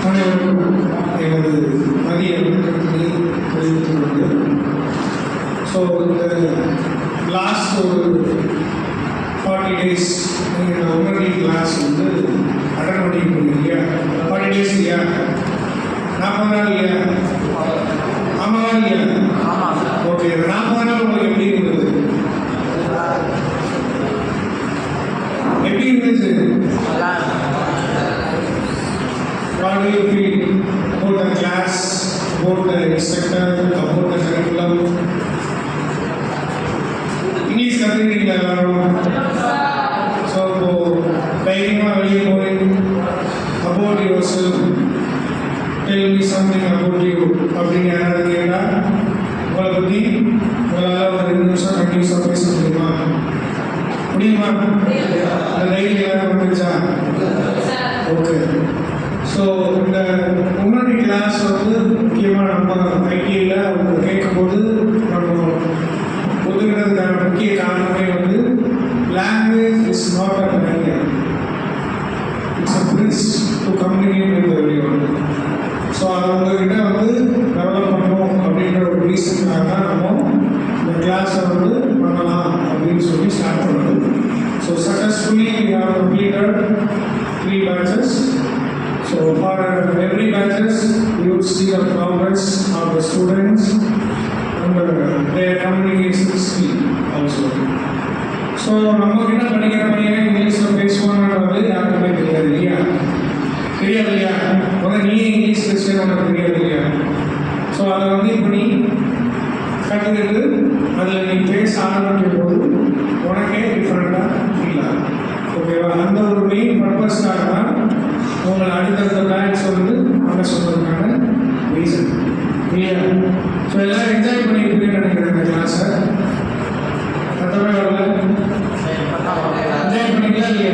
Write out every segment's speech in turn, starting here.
அனைவருக்கும் எனது மதிய வணக்கத்தினை தெரிவித்துக் கொண்டு ஸோ இந்த லாஸ்ட் ஒரு 40 days நீங்கள் உடனடி கிளாஸ் வந்து அட்டன் பண்ணிருக்கீங்க இல்லையா? 40 days இல்லையா? 40 நாள் இல்லையா? ஆமாவா இல்லையா? ஓகே, 40 நாள் உங்களுக்கு எப்படி இருந்தது? எப்படி இருந்துச்சு? How do you feel about the class, about the instructor, about the curriculum? English கற்றுக்கிட்டீங்களா எல்லாரும்? ஸோ இப்போ தைரியமாக வெளியே போய் about yourself, tell me something about you அப்படின்னு யாராவது கேட்டால் உங்களை பற்றி உங்களால் ஒரு 2 நிமிஷம் கண்டிப்பாக பேச முடியுமா? அந்த தைரியம் யாரும் வந்துருச்சா? ஓகே. ஸோ இந்த முன்னாடி கிளாஸ் வந்து முக்கியமாக நம்ம ஐடியில் அவங்க கேட்கும்போது நம்ம ஒதுங்கிறதுக்கான முக்கிய காரணமே வந்து language is not a barrier, it's a bridge to communicate with everyone. So அதை உங்ககிட்ட வந்து டெவலப் பண்ணணும் அப்படின்ற ஒரு ரீசனுக்காக தான் நம்ம இந்த கிளாஸை வந்து பண்ணலாம் அப்படின்னு சொல்லி ஸ்டார்ட் பண்ணுறது. So successfully we have completed 3 batches. So for every batches, you would see the progress of the students and their communication skill also. So நம்ம கிட்ட படிக்கிற பையன் இங்கிலீஷில் பேசுவாங்கன்றது யாருக்குமே தெரியாது இல்லையா? தெரியாது இல்லையா? நீ இங்கிலீஷ் பேசுறது உனக்கு தெரியாது இல்லையா? ஸோ அதை வந்து இப்போ நீ கற்றுக்கிட்டு அதில் நீ பேச ஆரம்பிக்கும் போது உனக்கே டிஃப்ரெண்ட்டாக ஃபீல் ஆகும். ஓகேவா? அந்த ஒரு மெயின் பர்பஸ்க்காக தான் உங்களை அடுத்தடுத்த பேட்ச் வந்து அங்கே சொல்கிறதுக்கான ரீசன் இல்லையா? ஸோ எல்லோரும் என்ஜாய் பண்ணியிருப்பீங்கன்னு நினைக்கிறேன் இந்த கிளாஸை. மற்றபடி வரல என்ஜாய் பண்ணிக்கலாம் இல்லையா?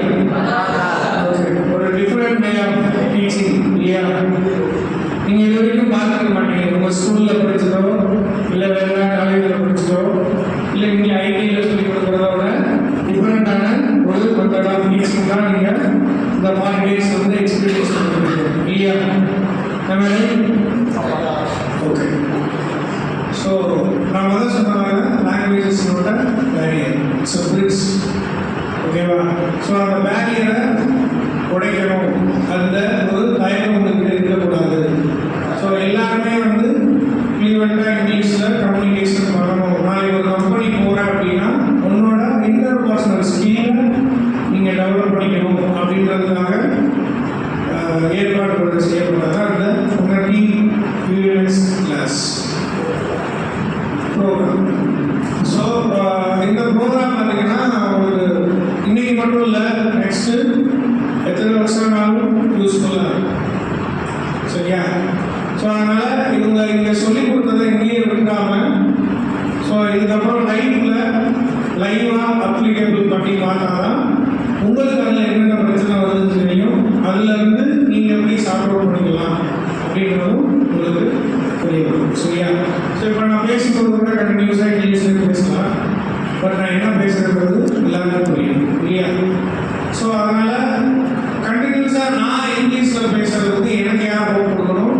ஓகே, ஒரு டிஃப்ரெண்ட் வே ஆஃப் டீச்சிங் இல்லையா? நீங்கள் இது வரைக்கும் பார்த்துக்க மாட்டீங்க. உங்கள் ஸ்கூலில் படித்ததோ இல்லை வேறு காலேஜில் படித்ததோ இல்லை நீங்கள் ஐடியில் சொல்லி கொடுக்குறதோட டிஃப்ரெண்ட்டான ஒரு மெத்தட் ஆஃப் டீச்சிங் தான் நீங்கள் இந்த 40 days வந்து எக்ஸ்பீரியன்ஸ் பண்ணுறீங்க இல்லையா? நம்ம ஓகே. ஸோ நான் முதல் சொன்னாங்க லாங்குவேஜஸோட பேரியர், இட்ஸ் அ பிரிட்ஜ். ஓகேவா? ஸோ அந்த பேரியரை உடைக்கணும், அந்த ஒரு தயக்கம் உங்களுக்கு இருக்கக்கூடாது. ஸோ எல்லாருமே வந்து ஃப்ளூவெண்ட்டாக இங்கிலீஷில் கம்யூனிகேஷன் பண்ணணும். நான் ஒரு கம்பெனி போகிறேன் அப்படின்னா உன்னோட இன்டர்பர்சனல் ஸ்கில்லை நீங்கள் டெவலப் பண்ணிக்கணும் அப்படின்றதுக்காக ஏற்பாடு செய்யப்பட்டது அந்த முன்னாடி ஃப்ளூவென்ஸ் கிளாஸ் ப்ரோக்ராம். ஸோ இந்த ப்ரோக்ராம் பார்த்தீங்கன்னா உங்களுக்கு இன்னைக்கு மட்டும் இல்லை, நெக்ஸ்ட்டு எத்தனை வருஷம்னாலும் யூஸ்ஃபுல்லாக இருக்கும். சரியா? ஸோ அதனால் இவங்க இங்கே சொல்லிக் கொடுத்ததை இங்கேயே விட்டாமல் ஸோ இதுக்கப்புறம் லைவாக அப்ளிகேபிள் பண்ணி பார்த்தா தான் உங்களுக்கு அதில் என்னென்ன பிரச்சனை வருதுன்னு தெரியும். அதுலேருந்து நீங்கள் எப்படி சார்ட் அவுட் பண்ணிக்கலாம் அப்படின்றதும் உங்களுக்கு தெரிய வரும். சரியா? ஸோ இப்போ நான் பேசும்போது கூட கண்டினியூஸாக இங்கிலீஷில் பேசலாம், பட் நான் என்ன பேசுகிறது எல்லாமே புரியும் இல்லையா? ஸோ அதனால் கண்டினியூஸாக நான் இங்கிலீஷில் பேசுகிறதுக்கு எனக்கு யார் ஹோப் கொடுக்கணும்?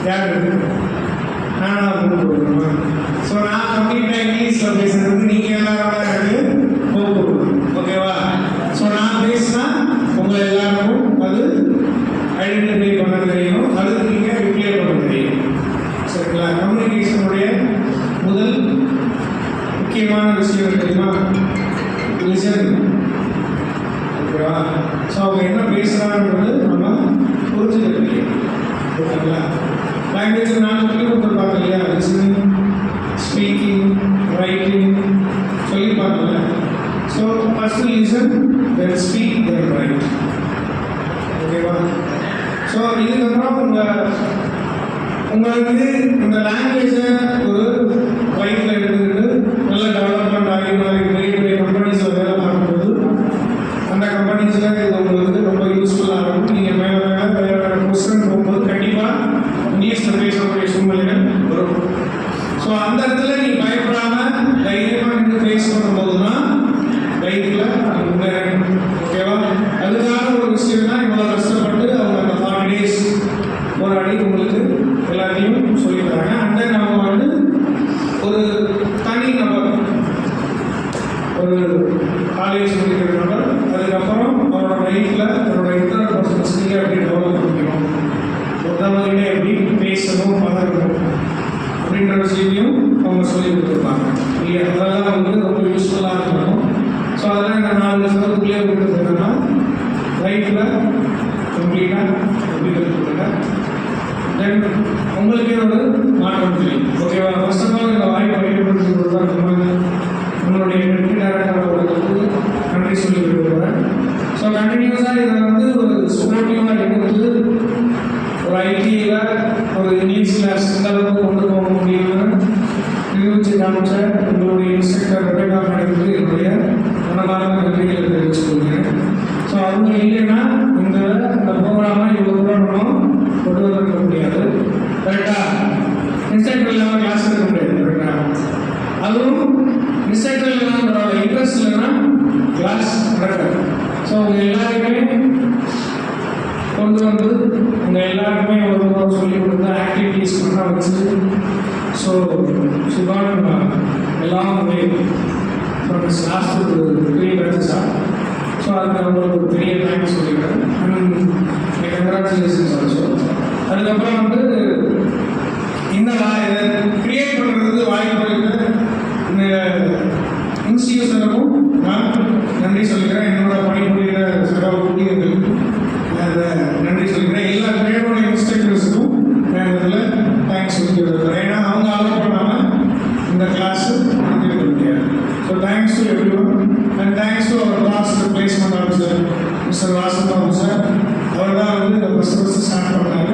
யார் நானா ஹோப் கொடுக்கணுமா? ஸோ நான் கம்ப்ளீட்டாக இங்கிலீஷில் பேசுகிறதுக்கு நீங்கள் எல்லாரும் எனக்கு ஹோப் கொடுக்கணும். ஓகேவா? ஸோ நான் பேசினா உங்கள் எல்லாருக்கும் அது ஐடென்டிஃபை பண்ண தெரியும், அதுக்கு நீங்கள் ரிப்ளை பண்ண தெரியும். சரிங்களா? கம்யூனிகேஷனுடைய முதல் முக்கியமான விஷயம் தெரியுமா? லிசன். ஓகேவா? ஸோ அவங்க என்ன பேசுகிறாங்கன்றது நம்ம புரிஞ்சுக்க தெரியும். ஓகேங்களா? லாங்குவேஜ் நான் சொல்லிக் கொடுத்துருப்பாங்க இல்லையா? லிசனிங், ஸ்பீக்கிங், ரைட்டிங் சொல்லி பார்க்கல. ஸோ ஃபர்ஸ்ட் லிசன், தென் ஸ்பீக், தென் ரைட். ஓகேவா? ஸோ இதுக்கப்புறம் உங்களுக்கு இந்த லாங்குவேஜை ஒரு லைஃப்பில் எடுத்துக்கிட்டு நல்ல டெவலப்மெண்ட் ஆகி பெரிய பெரிய கம்பெனிஸில் வேலை பார்க்கும்போது அந்த கம்பெனிஸில் இது உங்களுக்கு ரொம்ப யூஸ்ஃபுல்லாக இருக்கும். நீங்கள் வேறு கொஸ்டின் போகும்போது கண்டிப்பாக இங்கிலீஷில் பேசக்கூடிய சூழ்நிலைகள் வரும். ஸோ அந்த இடத்துல நீ பயப்படாமல் தைரியமாக நின்று ஃபேஸ் பண்ணும்போது தான் லைஃப் லைஃப்ல முன்னேறணும். ஓகேவா? அதுக்கான ஒரு விஷயம் தான் இவ்வளோ கஷ்டப்பட்டு அவங்க அந்த 40 டேஸ் போராடி உங்களுக்கு எல்லாத்தையும் சொல்லித்தராங்க. அந்த நம்ம வந்து ஒரு தனி நபர், ஒரு காலேஜ் முடிக்கிற நபர், அதுக்கப்புறம் அவரோட லைஃப்ல அவரோட இன்டர் பர்சனல் ஸ்கில்லை எப்படி டெவலப் பண்ணிக்கணும், ஒருத்தவங்ககிட்ட எப்படி பேசணும், பழகணும் அப்படின்ற விஷயத்தையும் அவங்க சொல்லி கொடுத்துருப்பாங்க இல்லையா? அதெல்லாம் வந்து ரொம்ப யூஸ்ஃபுல்லாக இருக்கணும். ஸோ அதெல்லாம் இந்த 4 வருஷத்துக்குள்ளே கொடுத்துருக்கோம்னா லைஃப்பில் கம்ப்ளீட்டாக எப்படி கற்றுக்கொடுங்க. தென் உங்களுக்கே ஒரு மாற்றம் தெரியும். ஓகேவா? ஃபர்ஸ்ட் ஆஃப் ஆல் இந்த வாய்ப்பை ஏற்படுத்தி கொடுத்தா நம்மளுடைய வெற்றி டேரக்டர்களுக்கு நன்றி சொல்லி விடுவார். ஸோ கண்டினியூஸாக இதை வந்து ஒரு ஸ்போர்ட்டிவாக எடுத்து ஒரு ஐடியில் ஒரு இங்கிலீஷ் கிளாஸ் இந்த அளவுக்கு கொண்டு போக முடியும்னு நிரூபித்து காமிச்ச உங்களுடைய இன்ஸ்ட்ரக்டர் ரெபேக்கா மேடத்துக்கு என்னுடைய மனமார்ந்த நன்றிகளை தெரிவிச்சுக்கொள்கிறேன். ஸோ அவங்க இல்லைன்னா இந்த ப்ரோக்ராமை இவ்வளோ தூரம் நம்ம கொண்டு வந்திருக்க முடியாது. கரெக்டாக இன்ஸ்ட்ரக்டர் இல்லாமல் கிளாஸ் எடுக்க முடியாது. கரெக்டாக அதுவும் இன்ஸ்ட்ரக்டர் இல்லாமல் நம்மளோட இன்ட்ரெஸ்ட் இல்லைன்னா கிளாஸ் நடக்காது. ஸோ அவங்க எல்லாருக்குமே கொண்டு வந்து உங்கள் எல்லாருக்குமே ஒரு சொல்லிக் கொடுத்த ஆக்டிவிட்டீஸ் பண்ண வச்சு ஸோ சுகான் எல்லாம் லாஸ்ட் ஒரு 3 பேட்சஸா. ஸோ அதுக்கு அவங்களுக்கு ஒரு பெரிய தேங்க்ஸ் சொல்லிக்கிறேன். And congratulations also. அதுக்கப்புறம் வந்து இந்த இதை கிரியேட் பண்ணுறதுக்கு வாய்ப்பு இருக்க இந்த இன்ஸ்டியூஷனுக்கும் நான் நன்றி சொல்லிக்கிறேன். என்னோட பணிபுரிகிற சக ஊழியர்களுக்கு நன்றி சொல்லிக்கிறேன். எல்லா பேரோட இன்ஸ்ட்ரக்டர்ஸுக்கும் நான் இதில் தேங்க்ஸ் சொல்லிக்கிறேன். ஏன்னா அவங்க அலோவ் பண்ணாமல் இந்த கிளாஸ் நடத்திட்டு முடியாது. So thanks to everyone and thanks to our last placement officer mister Vasan sir. அவர் தான் வந்து இந்த ஃபஸ்ட்டு ஸ்டார்ட் பண்ணாரு.